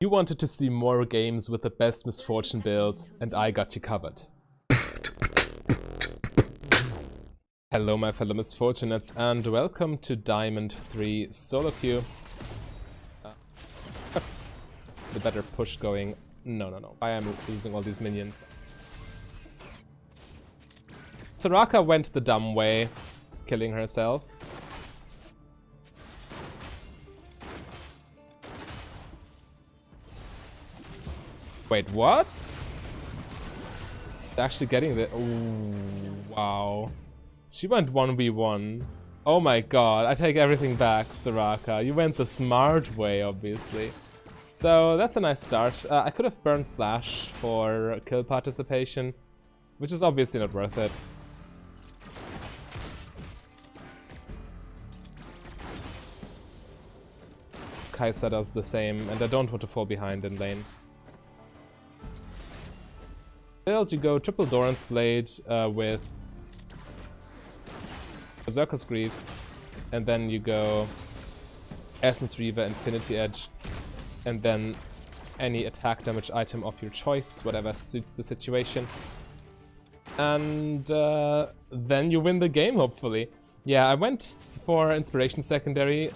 You wanted to see more games with the best misfortune build, and I got you covered. Hello my fellow misfortunates, and welcome to Diamond 3 solo queue. The better push going. No. Why am I losing all these minions? Soraka went the dumb way, killing herself. Wait, what? Actually getting the... Ooh, wow. She went 1v1. Oh my god, I take everything back, Soraka. You went the smart way, obviously. So, that's a nice start. I could have burned Flash for kill participation, which is obviously not worth it. Kai'Sa does the same, and I don't want to fall behind in lane. Build, you go triple Doran's Blade with Berserker's Greaves, and then you go Essence Reaver, Infinity Edge, and then any attack damage item of your choice, whatever suits the situation. And then you win the game, hopefully. Yeah, I went for Inspiration Secondary.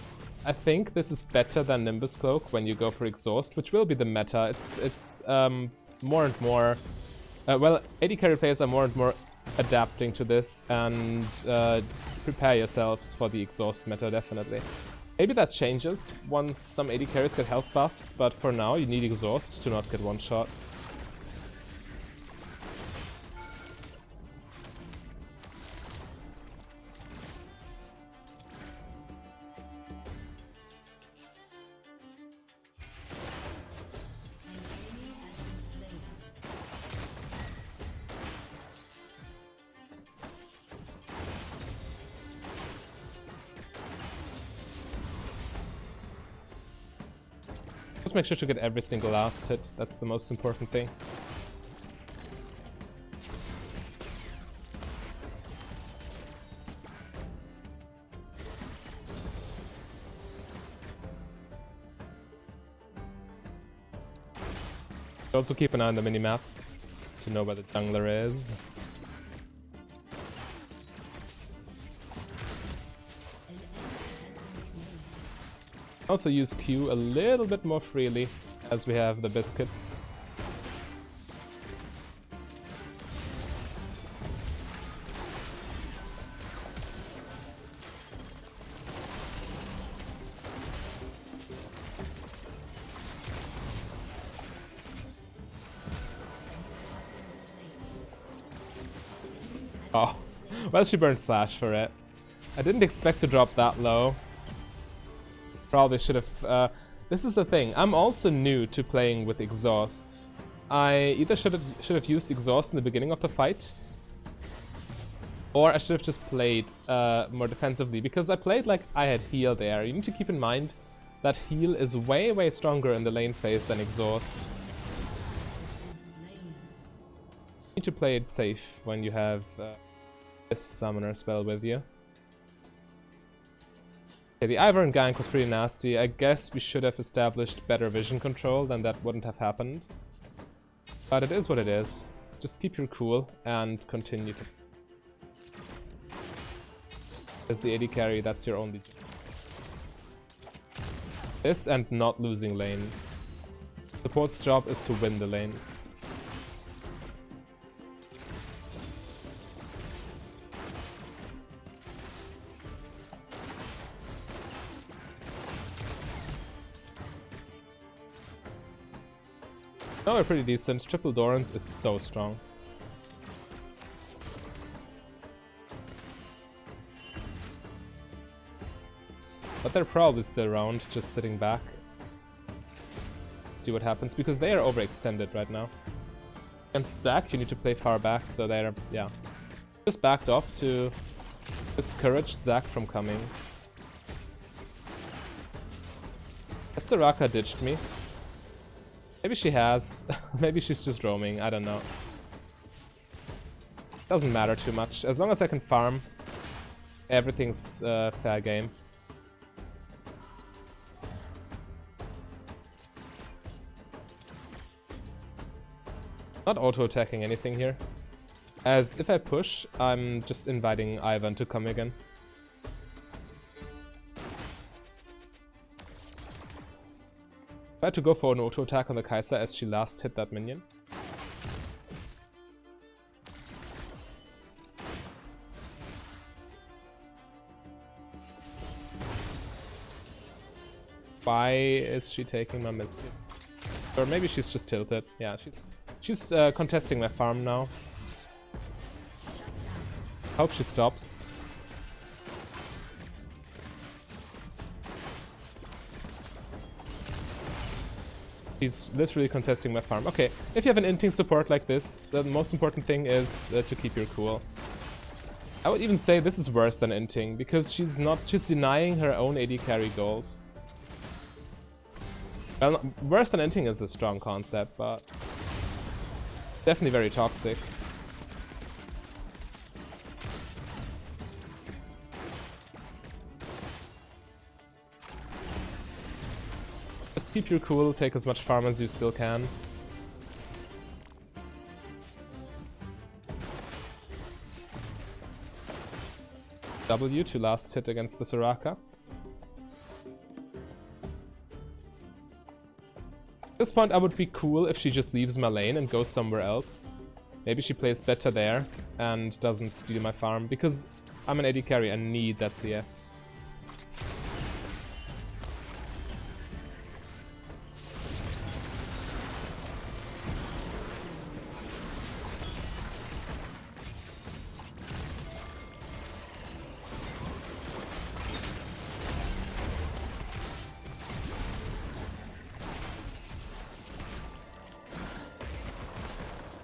I think this is better than Nimbus Cloak when you go for Exhaust, which will be the meta. It's more and more... well, AD carry players are more and more adapting to this, and prepare yourselves for the exhaust meta, definitely. Maybe that changes once some AD carries get health buffs, but for now you need exhaust to not get one shot. Just make sure to get every single last hit, that's the most important thing. Also keep an eye on the minimap to know where the jungler is. Also use Q a little bit more freely as we have the biscuits. Oh, well, she burned Flash for it. I didn't expect to drop that low. Probably should have... this is the thing, I'm also new to playing with Exhaust. I either should have used Exhaust in the beginning of the fight, or I should have just played more defensively, because I played like I had heal there. You need to keep in mind that heal is way stronger in the lane phase than Exhaust. You need to play it safe when you have this summoner spell with you. Okay, the Ivern gank was pretty nasty. I guess we should have established better vision control, then that wouldn't have happened. But it is what it is. Just keep your cool and continue to... As the AD carry, that's your only... This and not losing lane. Support's job is to win the lane. No, we're pretty decent. Triple Dorans is so strong. But they're probably still around, just sitting back. See what happens, because they are overextended right now. Against Zac, you need to play far back, so they're, yeah. Just backed off to discourage Zac from coming. Soraka ditched me. Maybe she has. Maybe she's just roaming. I don't know. Doesn't matter too much. As long as I can farm, everything's fair game. Not auto-attacking anything here. As if I push, I'm just inviting Ivan to come again. Try to go for an auto-attack on the Kai'Sa as she last hit that minion. Why is she taking my missile? Or maybe she's just tilted. Yeah, she's contesting my farm now. Hope she stops. He's literally contesting my farm. Okay, if you have an inting support like this, the most important thing is to keep your cool. I would even say this is worse than inting, because she's denying her own AD carry goals. Well, worse than inting is a strong concept, but definitely very toxic. Just keep your cool, take as much farm as you still can. W to last hit against the Soraka. At this point I would be cool if she just leaves my lane and goes somewhere else. Maybe she plays better there and doesn't steal my farm, because I'm an AD carry and need that CS.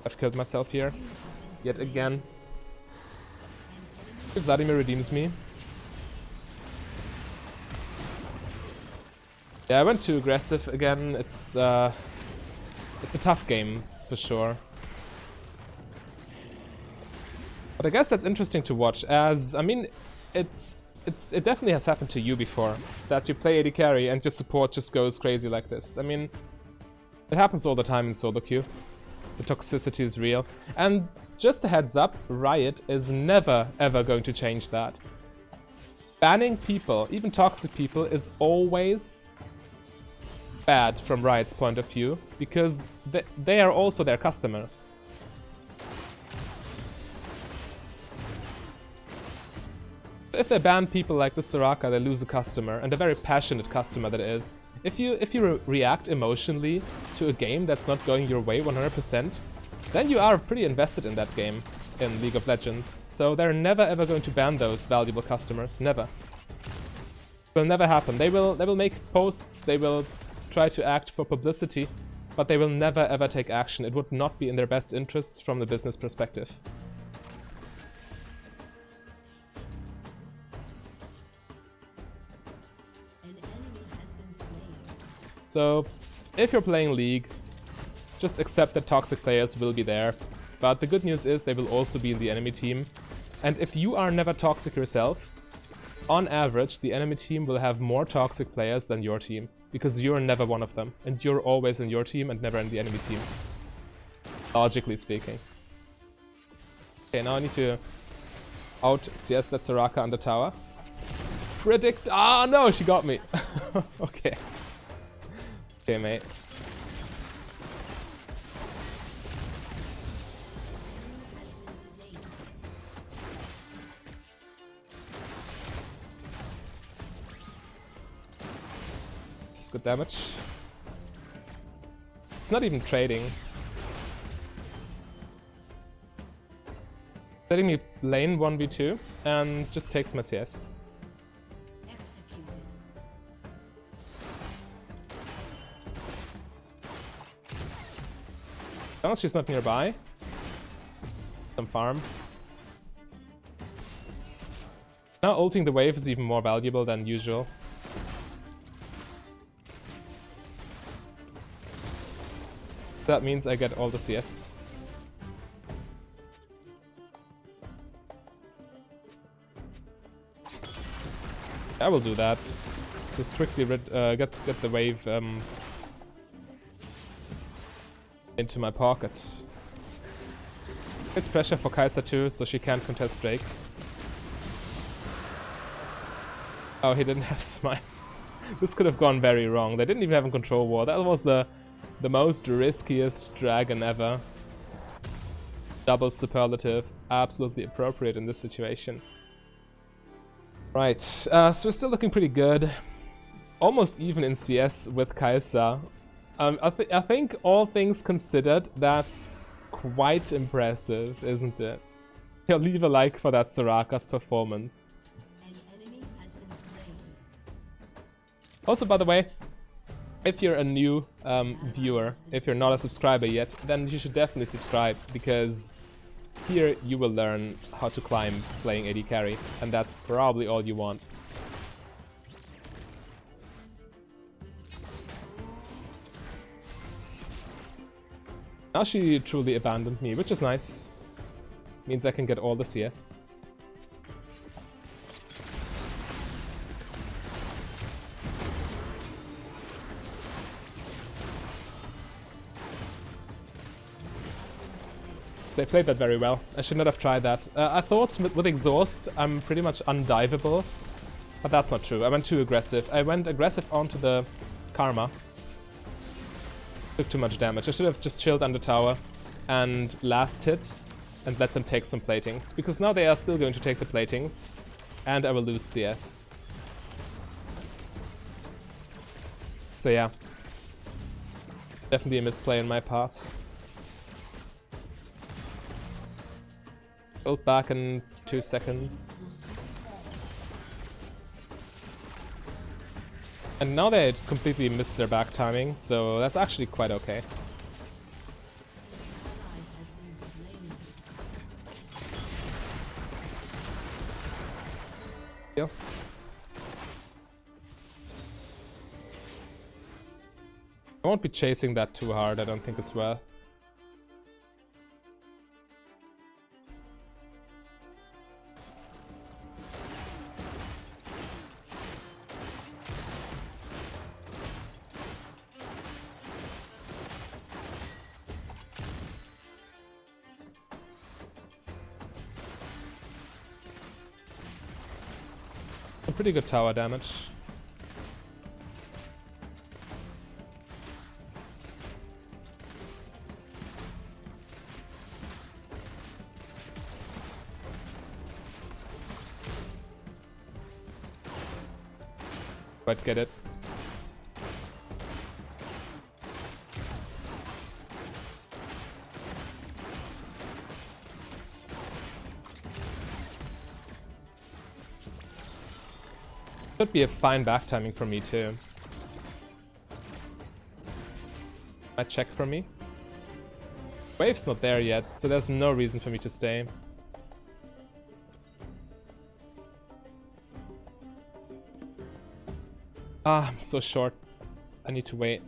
I've killed myself here, yet again. If Vladimir redeems me. Yeah, I went too aggressive again. It's a tough game for sure. But I guess that's interesting to watch, as I mean, it definitely has happened to you before, that you play AD carry and your support just goes crazy like this. I mean, it happens all the time in solo queue. The toxicity is real. And just a heads up, Riot is never ever going to change that. Banning people, even toxic people, is always bad from Riot's point of view, because they are also their customers. If they ban people like the Soraka, they lose a customer, and a very passionate customer that is. If you react emotionally to a game that's not going your way 100%, then you are pretty invested in that game in League of Legends. So they're never ever going to ban those valuable customers. Never. It will never happen. They will make posts, they will try to act for publicity, but they will never ever take action. It would not be in their best interests from the business perspective. So, if you're playing League, just accept that toxic players will be there. But the good news is they will also be in the enemy team. And if you are never toxic yourself, on average, the enemy team will have more toxic players than your team. Because you're never one of them. And you're always in your team and never in the enemy team. Logically speaking. Okay, now I need to out-CS that Soraka on the tower. Predict... Ah, no, she got me. Okay. Okay, mate. It's good damage. It's not even trading. Letting me lane 1v2 and just takes my CS. As long as she's not nearby. Some farm. Now ulting the wave is even more valuable than usual. That means I get all the CS. I will do that. Just quickly get the wave into my pocket. It's pressure for Kai'Sa too, so she can't contest Drake. Oh, he didn't have Smite. This could have gone very wrong. They didn't even have a control ward. That was the most riskiest dragon ever. Double superlative. Absolutely appropriate in this situation. Right, so we're still looking pretty good. Almost even in CS with Kai'Sa. I think all things considered, that's quite impressive, isn't it? I'll leave a like for that Soraka's performance. Also, by the way, if you're a new viewer, if you're not a subscriber yet, then you should definitely subscribe, because here you will learn how to climb playing AD carry, and that's probably all you want. Now she truly abandoned me, which is nice. Means I can get all the CS. They played that very well. I should not have tried that. I thought with exhaust I'm pretty much undiveable, but that's not true. I went too aggressive. I went aggressive onto the Karma. Took too much damage. I should have just chilled under tower and last hit and let them take some platings, because now they are still going to take the platings and I will lose CS. So yeah, definitely a misplay on my part. Ult back in 2 seconds. And now they completely missed their back timing, so that's actually quite okay. Yep. I won't be chasing that too hard, I don't think it's worth. Pretty good tower damage. But get it. Could be a fine back timing for me too. Might check for me. Wave's not there yet, so there's no reason for me to stay. Ah, I'm so short. I need to wait.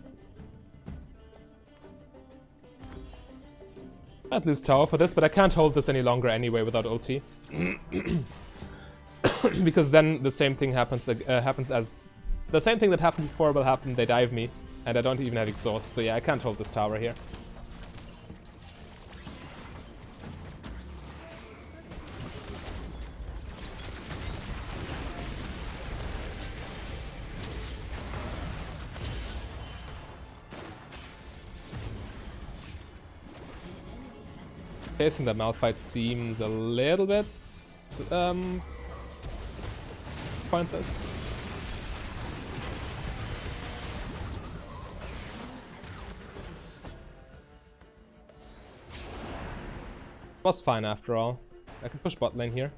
I'd lose tower for this, but I can't hold this any longer anyway without ulti. Because then the same thing happens as the same thing that happened before will happen. They dive me, and I don't even have exhaust. So yeah, I can't hold this tower here. Chasing the Malphite seems a little bit pointless. Was fine after all. I can push bot lane here.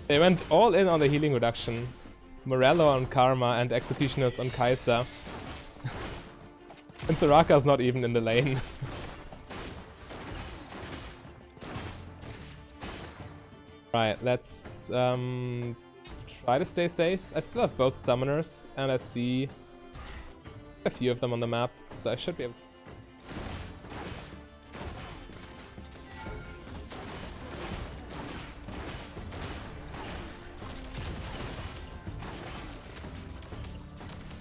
They went all in on the healing reduction. Morello on Karma and Executioners on Kai'Sa. And Soraka's not even in the lane. Right, let's try to stay safe. I still have both summoners, and I see a few of them on the map, so I should be able to...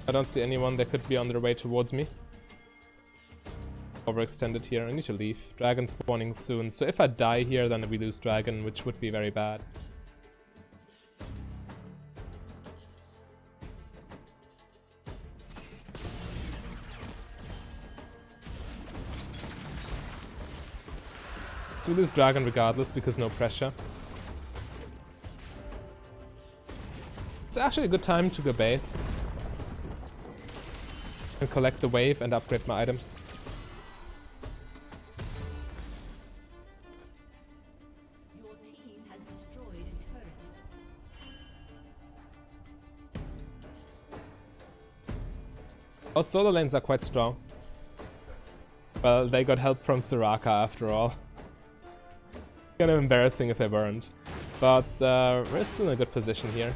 I don't see anyone that could be on their way towards me. overextended here. I need to leave. Dragon spawning soon. So if I die here, then we lose dragon, which would be very bad. So we lose dragon regardless because no pressure. It's actually a good time to go base and collect the wave and upgrade my item. Your team has destroyed a turret. Our solo lanes are quite strong. Well, they got help from Soraka after all. Kind of embarrassing if they weren't. But we're still in a good position here.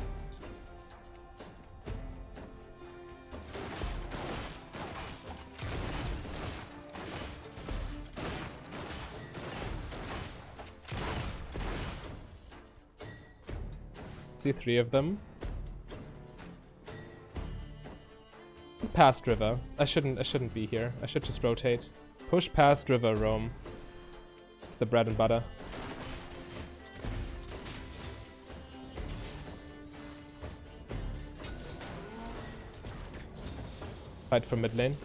See 3 of them. It's past river. I shouldn't be here. I should just rotate. Push past river, roam. It's the bread and butter. Fight for mid lane.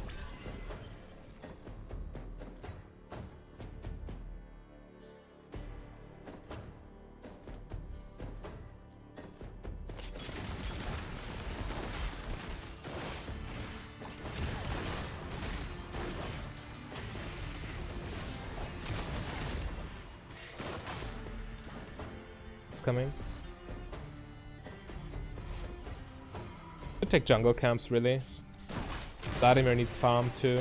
Coming. Could take jungle camps really. Vladimir needs farm too.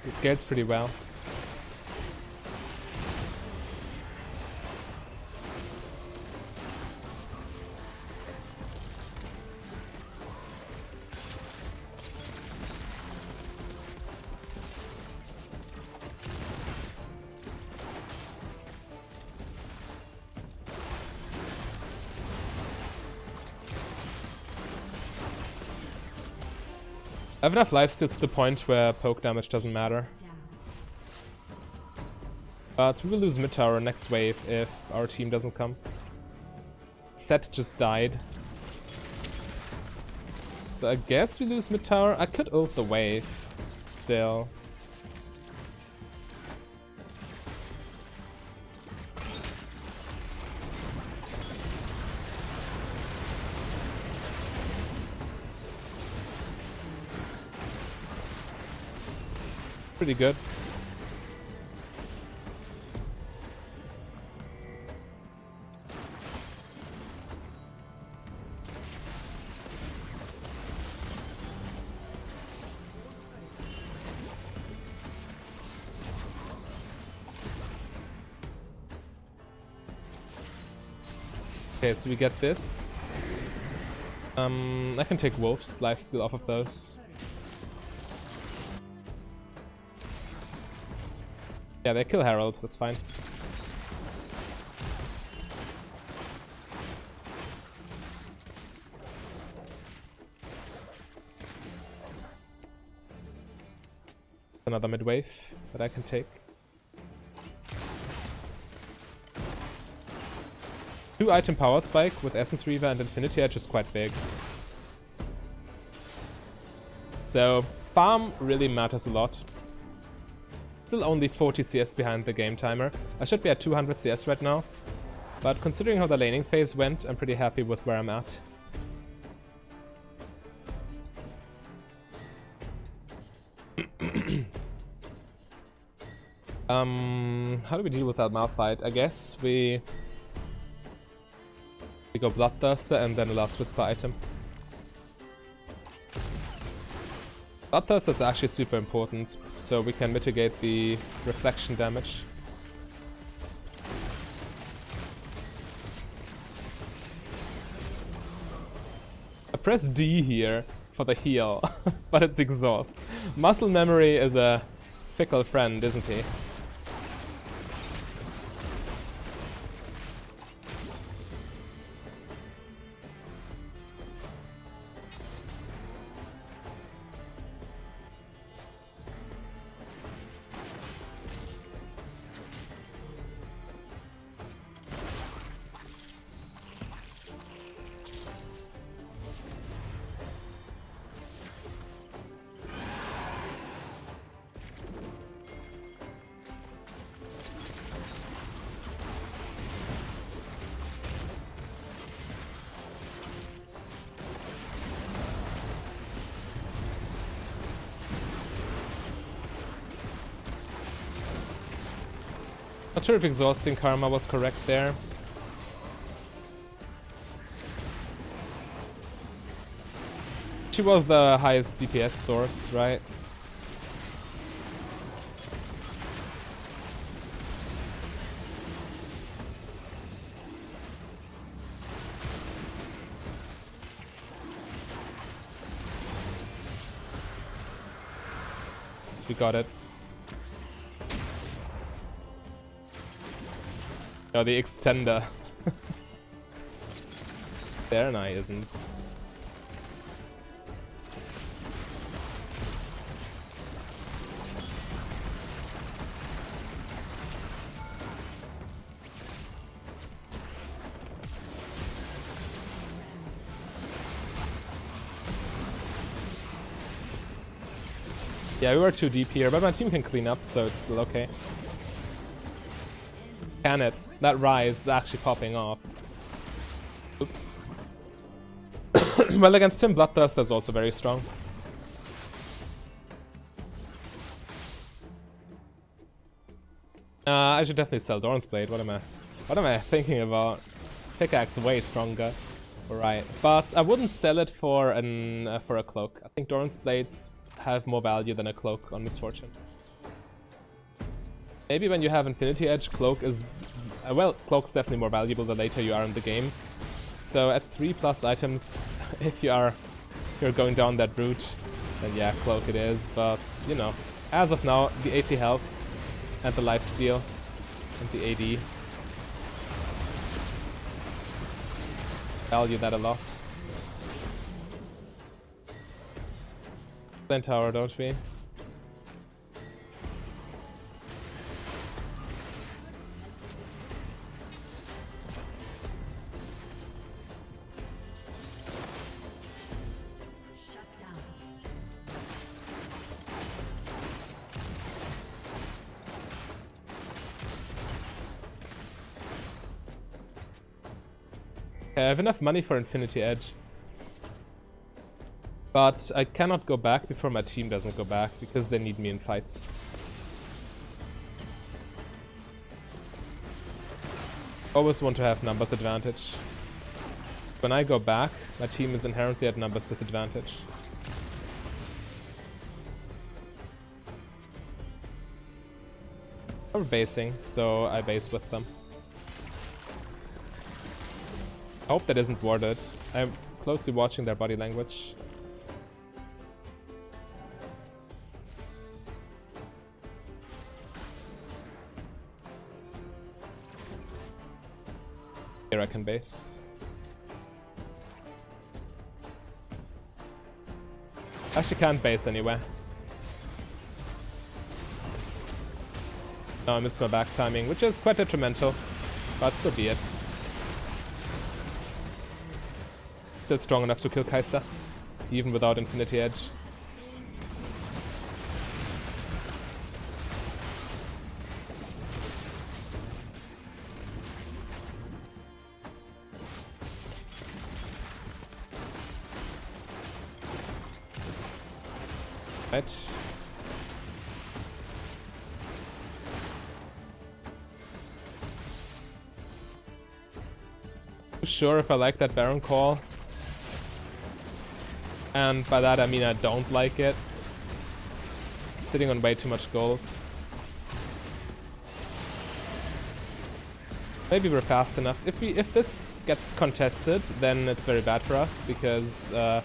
He scales pretty well. I have enough lifesteal to the point where poke damage doesn't matter. But we will lose mid tower next wave if our team doesn't come. Set just died. So I guess we lose mid tower. I could ult the wave still. Pretty good. Okay, so we get this. I can take Wolf's lifesteal off of those. Yeah, they kill Heralds, that's fine. Another mid wave that I can take. 2 item power spike with Essence Reaver and Infinity Edge is quite big. So, farm really matters a lot. Still only 40 CS behind the game timer. I should be at 200 CS right now. But considering how the laning phase went, I'm pretty happy with where I'm at. How do we deal with that Malphite? I guess we go Bloodthirster and then a Last Whisper item. Bloodthirster is actually super important, so we can mitigate the reflection damage. I press D here for the heal, but it's exhaust. Muscle memory is a fickle friend, isn't he? Not sure if exhausting Karma was correct there. She was the highest DPS source, right? We got it. Oh, the extender. There and I isn't. Yeah, we were too deep here, but my team can clean up, so it's still okay. Can it? That rise is actually popping off. Oops. Well, against him, Bloodthirst is also very strong. I should definitely sell Doran's Blade. What am I thinking about? Pickaxe way stronger. Right, but I wouldn't sell it for a cloak. I think Doran's Blades have more value than a cloak on Misfortune. Maybe when you have Infinity Edge, cloak is... well, cloak's definitely more valuable the later you are in the game. So at 3+ items, if you're going down that route, then yeah, cloak it is. But, you know, as of now, the 80 health and the lifesteal and the AD value that a lot. Then tower, don't we? I have enough money for Infinity Edge. But I cannot go back before my team doesn't go back, because they need me in fights. Always want to have numbers advantage. When I go back, my team is inherently at numbers disadvantage. We're basing, so I base with them. I hope that isn't warded. I'm closely watching their body language. Here I can base. Actually can't base anywhere. No, I missed my back timing, which is quite detrimental, but so be it. Still strong enough to kill Kai'Sa, even without Infinity Edge. Right. Sure if I like that Baron call. And by that I mean I don't like it. Sitting on way too much gold. Maybe we're fast enough. If this gets contested, then it's very bad for us because yeah,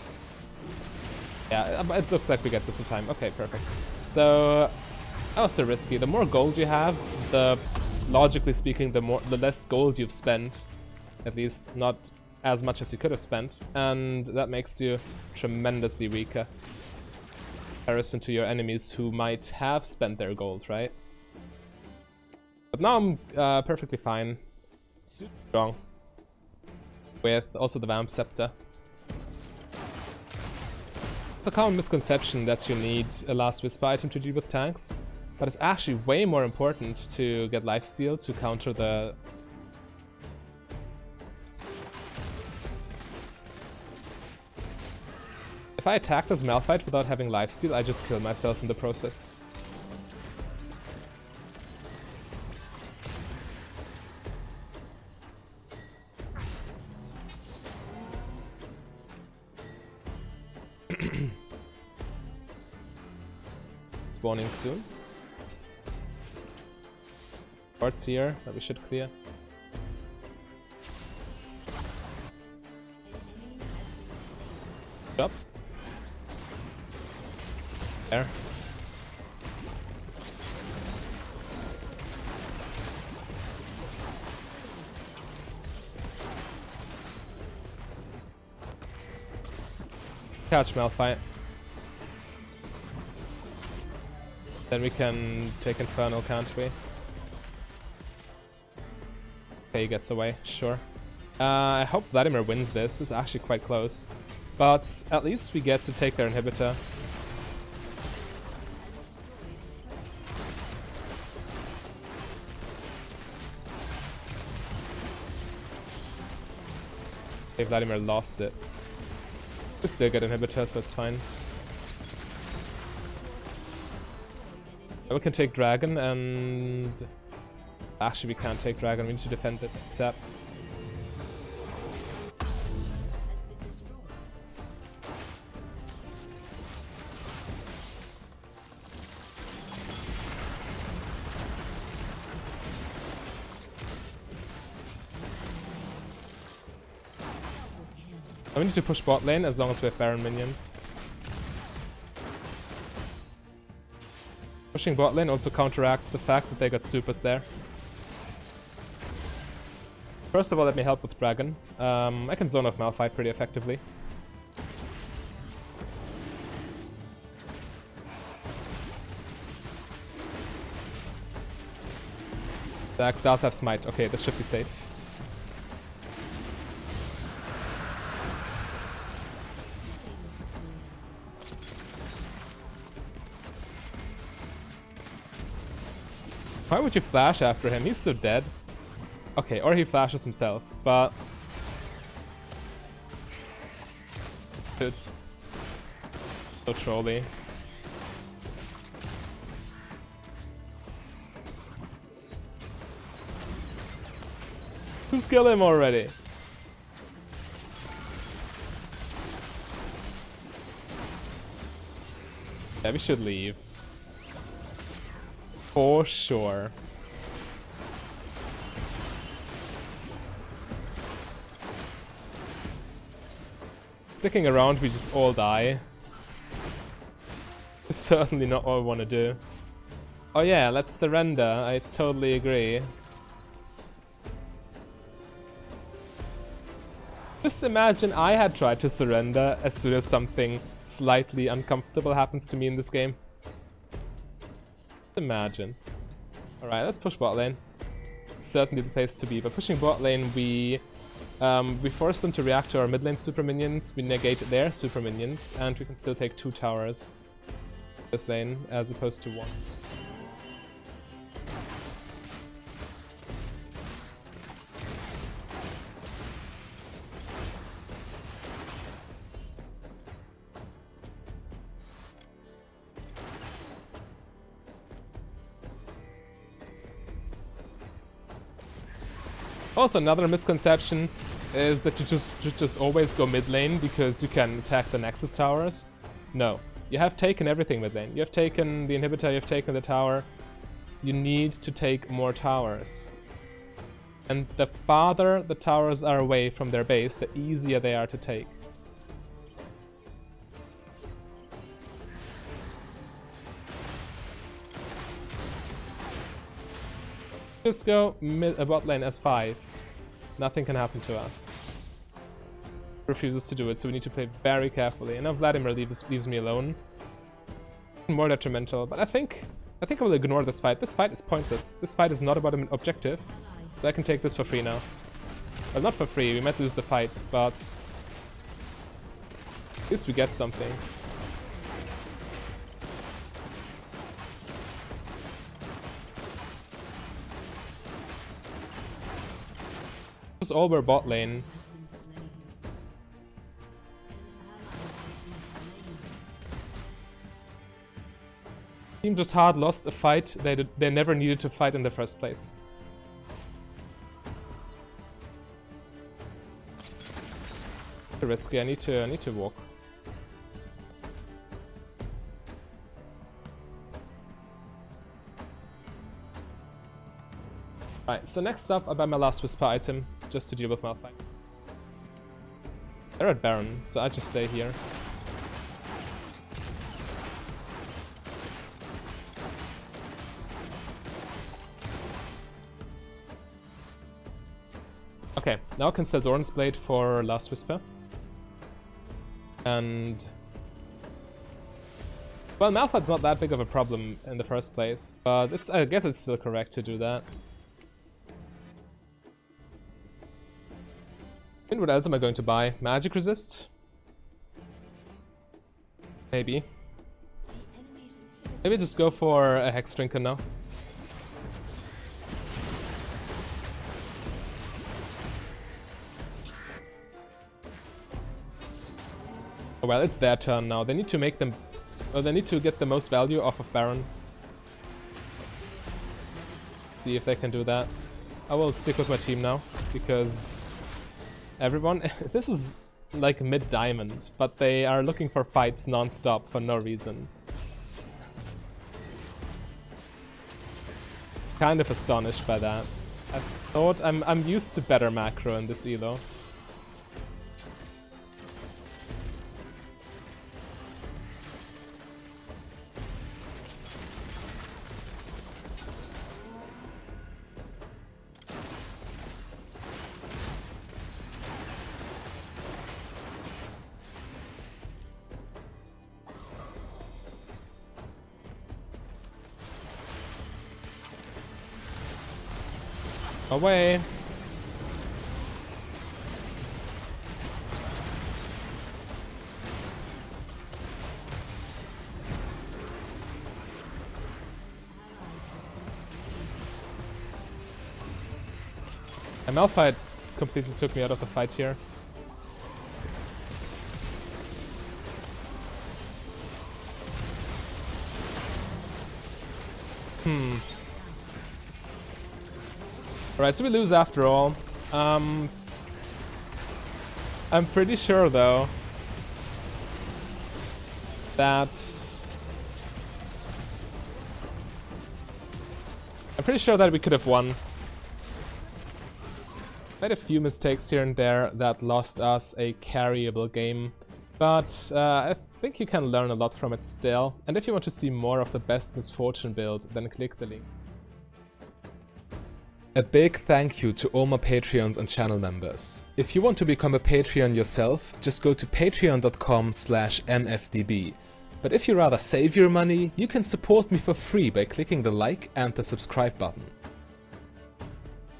it looks like we get this in time. Okay, perfect. So that was so risky. The more gold you have, the logically speaking, the less gold you've spent. At least not as much as you could have spent, and that makes you tremendously weaker in comparison to your enemies who might have spent their gold, right? But now I'm perfectly fine. Super strong. With also the Vamp Scepter. It's a common misconception that you need a Last Whisper item to deal with tanks, but it's actually way more important to get lifesteal to counter the... If I attack this Malphite without having lifesteal, I just kill myself in the process. spawning soon. Parts here that we should clear. Up. There. Catch Malphite. Then we can take Infernal, can't we? Okay, he gets away, sure. I hope Vladimir wins this. This is actually quite close. But at least we get to take their inhibitor. Okay, Vladimir lost it. We still get inhibitor, so it's fine. And we can take Dragon and... Actually, we can't take Dragon. We need to defend this ASAP. We need to push bot lane as long as we have Baron minions. Pushing bot lane also counteracts the fact that they got supers there. First of all, let me help with Dragon. I can zone off Malphite pretty effectively. That does have smite. Okay, this should be safe. Why would you flash after him? He's so dead. Okay, or he flashes himself, but... Good. So trolly. Just kill him already. Yeah, we should leave. For sure. Sticking around, we just all die. It's certainly not what I want to do. Oh yeah, let's surrender. I totally agree. Just imagine I had tried to surrender as soon as something slightly uncomfortable happens to me in this game. Imagine. Alright, let's push bot lane. It's certainly the place to be. By pushing bot lane, we force them to react to our mid lane super minions, we negate their super minions, and we can still take 2 towers this lane as opposed to 1. Also, another misconception is that you just always go mid lane because you can attack the Nexus towers. No. You have taken everything mid lane. You have taken the inhibitor, you have taken the tower. You need to take more towers. And the farther the towers are away from their base, the easier they are to take. Just go bot lane S5. Nothing can happen to us. Refuses to do it, so we need to play very carefully. And now Vladimir leaves me alone. More detrimental, but I think I will ignore this fight. This fight is pointless. This fight is not about an objective, so I can take this for free now. Well, not for free. We might lose the fight, but at least we get something. All were bot lane. Team just hard lost a fight they never needed to fight in the first place. Too risky. I need to walk. Alright, so next up I buy my last Whisper item, just to deal with Malphite. They're at Baron, so I just stay here. Okay, now I can sell Doran's Blade for Last Whisper. And... well, Malphite's not that big of a problem in the first place, but I guess it's still correct to do that. And what else am I going to buy? Magic Resist? Maybe. Maybe just go for a Hex Drinker now. Oh, well, it's their turn now. They need to make them... well, they need to get the most value off of Baron. Let's see if they can do that. I will stick with my team now, because everyone... this is like mid-diamond, but they are looking for fights non-stop for no reason. Kind of astonished by that. I thought I'm used to better macro in this elo. Away! And Malphite completely took me out of the fight here. Alright, so we lose after all. I'm pretty sure, though, that... I'm pretty sure that we could have won. Made a few mistakes here and there that lost us a carryable game, but I think you can learn a lot from it still. And if you want to see more of the best Misfortune build, then click the link. A big thank you to all my Patreons and channel members. If you want to become a Patreon yourself, just go to patreon.com/mfdb. But if you rather save your money, you can support me for free by clicking the like and the subscribe button.